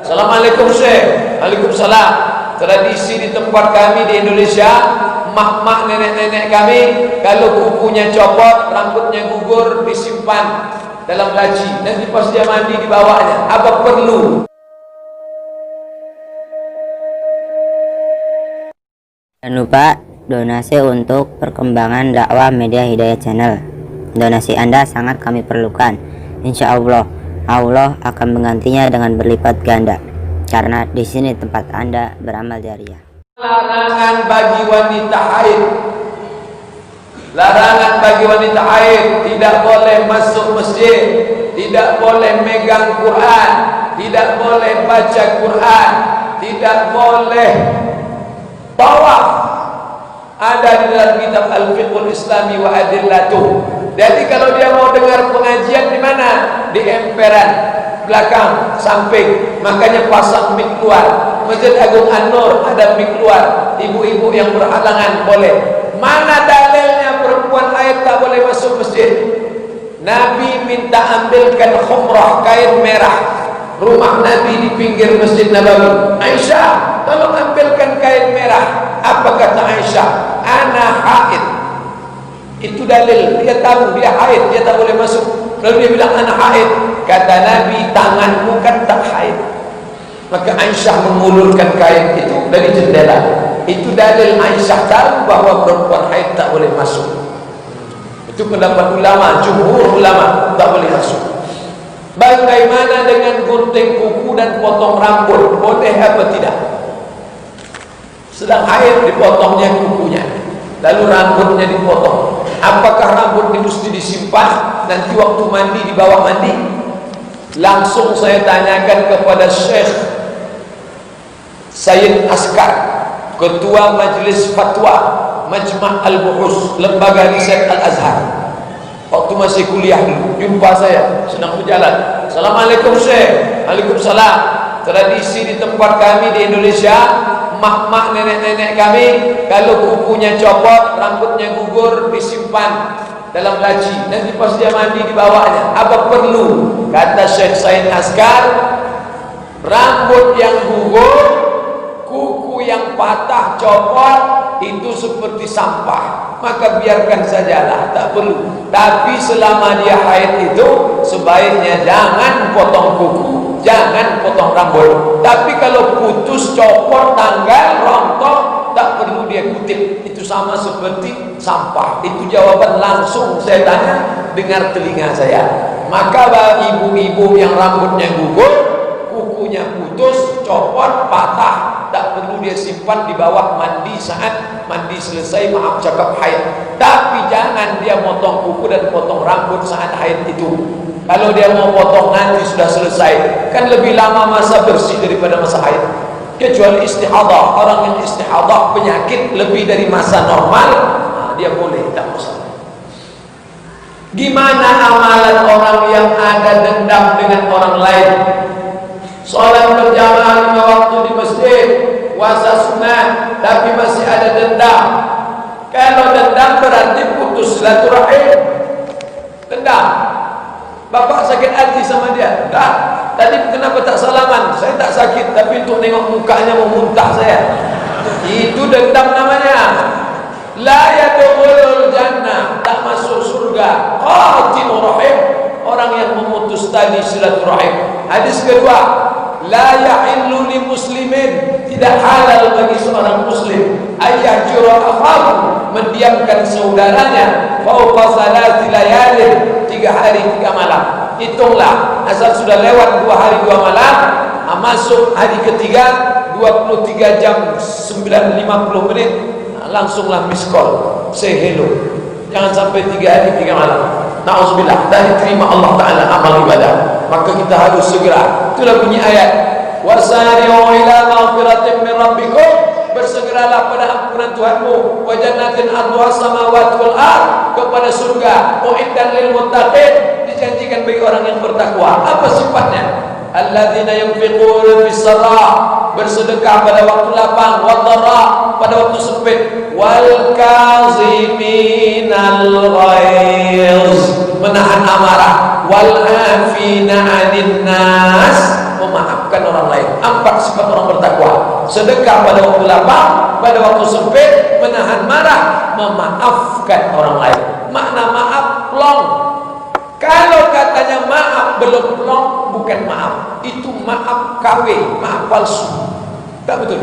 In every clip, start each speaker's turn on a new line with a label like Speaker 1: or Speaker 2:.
Speaker 1: Assalamualaikum Syekh. Waalaikumsalam. Tradisi di tempat kami di Indonesia, mak-mak nenek-nenek kami, kalau kukunya copot, rambutnya gugur, disimpan dalam laci. Nanti pas dia mandi dibawanya. Apa perlu?
Speaker 2: Jangan lupa donasi untuk perkembangan dakwah Media Hidayah Channel. Donasi Anda sangat kami perlukan. Insya Allah akan menggantinya dengan berlipat ganda, karena di sini tempat Anda beramal jariah.
Speaker 1: Larangan bagi wanita haid. Larangan bagi wanita haid, tidak boleh masuk masjid, tidak boleh megang Quran, tidak boleh baca Quran, tidak boleh tawaf. Ada di dalam kitab Al-Fiqhul Islami wa Adillatuh. Jadi kalau dia mau dengar pengajian di mana? Di emperan, belakang, samping. Makanya pasang mik keluar. Masjid Agung An-Nur ada mik keluar. Ibu-ibu yang berhalangan boleh. Mana dalilnya perempuan haid tak boleh masuk masjid? Nabi minta ambilkan khumrah, kain merah. Rumah Nabi di pinggir Masjid Nabawi. Aisyah, tolong ambilkan kain merah. Apa kata Aisyah? Ana haid. Itu dalil, dia tahu dia haid, dia tak boleh masuk. Lalu dia bilang ana haid. Kata Nabi, tanganmu kan tak haid. Maka Aisyah mengulurkan kain itu dari jendela. Itu dalil Aisyah tahu bahwa perempuan haid tak boleh masuk. Itu pendapat ulama, jumhur ulama tak boleh masuk. Bagaimana dengan gunting kuku dan potong rambut? Boleh apa tidak? Sedang haid dipotongnya kukunya, lalu rambutnya dipotong. Apakah rambut itu mesti disimpan nanti waktu mandi dibawa mandi? Langsung saya tanyakan kepada Syekh Sayyid Askar, Ketua Majelis Fatwa Majma' Al-Buhus, Lembaga Riset Al-Azhar. Waktu masih kuliah dulu, jumpa saya sedang berjalan. Assalamualaikum Syekh. Waalaikumsalam. Tradisi di tempat kami di Indonesia, mak-mak nenek-nenek kami, kalau kukunya copot, rambutnya gugur, disimpan dalam laci. Nanti pas dia mandi dibawanya. Apa perlu? Kata Syekh Said Askar, rambut yang gugur, kuku yang patah copot, itu seperti sampah, maka biarkan sajalah, tak perlu. Tapi selama dia haid itu sebaiknya jangan potong kuku, jangan potong rambut. Tapi kalau putus, copot, tanggal, rontok, tak perlu dia kutip. Itu sama seperti sampah. Itu jawaban langsung saya tanya dengar telinga saya. Maka ibu-ibu yang rambutnya gugur, kukunya putus, copot, patah, tak perlu dia simpan di bawah mandi saat mandi selesai, maaf cakap haid. Tapi jangan dia potong kuku dan potong rambut saat haid itu. Kalau dia mau potong nanti sudah selesai, kan lebih lama masa bersih daripada masa haid. Kecuali istihadah, orang yang istihadah penyakit lebih dari masa normal, dia boleh, tak masalah. Gimana amalan orang yang ada dendam dengan orang lain? Sholat berjamaah 5 waktu di masjid, puasa sunnah, tapi masih ada dendam. Kalau dendam berarti putus silaturahim. Dendam. Bapak sakit hati sama dia. Dah, tadi kenapa tak salaman? Saya tak sakit, tapi untuk nengok mukanya mau muntah saya. Itu dendam namanya. La yadkhulul jannah, tak masuk surga. Qati'ur rahim, orang yang memutus tali silaturahim. Hadis kedua, la yahillu li muslimin, tidak halal bagi seorang muslim ayyahjura akhahu, mendiamkan saudaranya fauqa salati layalin, 3 hari 3 malam. Hitunglah, asal sudah lewat 2 hari 2 malam, masuk hari ketiga 23 jam 9.50 menit, langsunglah miss call, say hello. Jangan sampai 3 hari 3 malam. Na'udzubillah, tak diterima Allah Ta'ala amal ibadah. Maka kita harus segera. Itulah bunyi ayat, wasari'u ila maghfiratin min rabbikum, bersegeralah pada ampunan Tuhanmu, wa jannatin arduha samawati wal ard, kepada surga uiddat lil muttaqin, dijanjikan bagi orang yang bertakwa. Apa sifatnya? Alladzina yunfiquna fis sarra, bersedekah pada waktu lapang, wad dharra, pada waktu sempit, wal kaziminal ghaiz, menahan amarah, wal afina 'anil nas, memaafkan. memaafkan orang lain. 4 sifat orang bertakwa: sedekah pada waktu lapang, pada waktu sempit, menahan marah, memaafkan orang lain. Makna maaf plong. Kalau katanya maaf belum plong, bukan maaf, itu maaf KW, maaf palsu. Tak betul.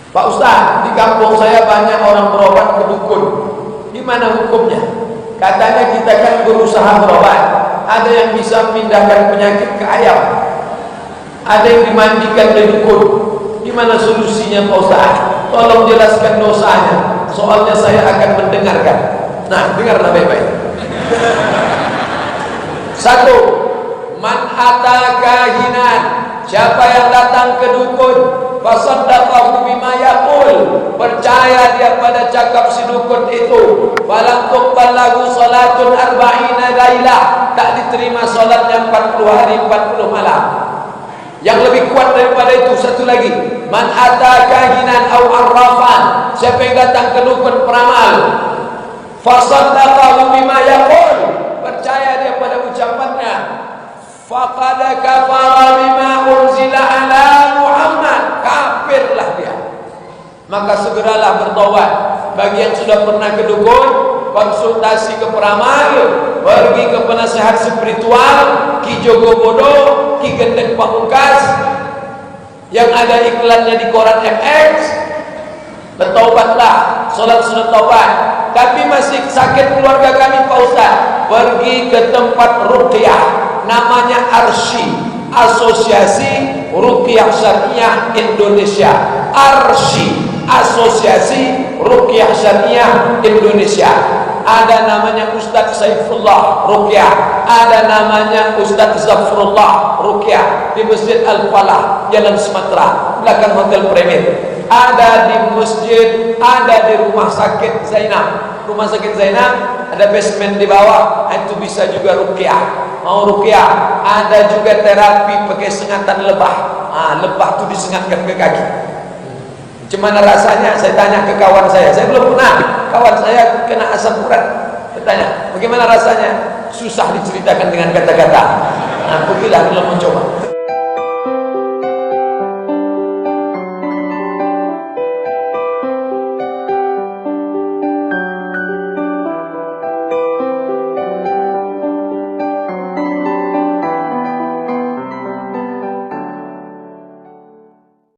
Speaker 1: Pak Ustaz, di kampung saya banyak orang berobat ke dukun. Gimana hukumnya? Katanya kita kan berusaha berobat. Ada yang bisa pindahkan penyakit ke ayam, ada yang dimandikan oleh dukun. Gimana solusinya Pak Ustaz? Tolong jelaskan dosanya, soalnya saya akan mendengarkan. Nah, dengarlah baik-baik. 1. Man ata kahinan, siapa yang datang ke dukun, fasaddaqahu bima yaqul, percaya dia pada cakap si dukun itu, falam tuqbal lahu salatun arba'ina lailah, tak diterima salatnya 40 hari 40 malam. Yang lebih kuat daripada itu satu lagi, man ata kahinan au arrafan, siapa yang datang ke dukun peramal, fasaddaqahu bima yaqul, percaya dia pada ucapannya, faqad kafara bima unzila ala Muhammad, kafirlah dia. Maka segeralah bertobat. Bagi yang sudah pernah ke dukun, konsultasi ke peramal, pergi ke penasehat spiritual, Ki Jogobodo, Ki Gendeng Pamungkas, yang ada iklannya di koran MX, bertobatlah, sholat sunat taubat. Tapi masih sakit keluarga kami Pak Ustaz, pergi ke tempat ruqyah, namanya ARSY, Asosiasi Ruqyah Syariah Indonesia. ARSY, Asosiasi Ruqyah Syariah Indonesia. Ada namanya Ustadz Saifullah Ruqyah, ada namanya Ustadz Zafrullah Ruqyah di Masjid Al-Falah, Jalan Sumatera, belakang Hotel Premier. Ada di masjid, ada di Rumah Sakit Zainab. Rumah Sakit Zainab ada basement di bawah, itu bisa juga ruqyah. Mau ruqyah, ada juga terapi pakai sengatan lebah. Lebah itu disengatkan ke kaki. Gimana rasanya? Saya tanya ke kawan saya belum pernah. Kawan saya kena asam urat. Saya tanya, bagaimana rasanya? Susah diceritakan dengan kata-kata. Pergilah belum mencoba.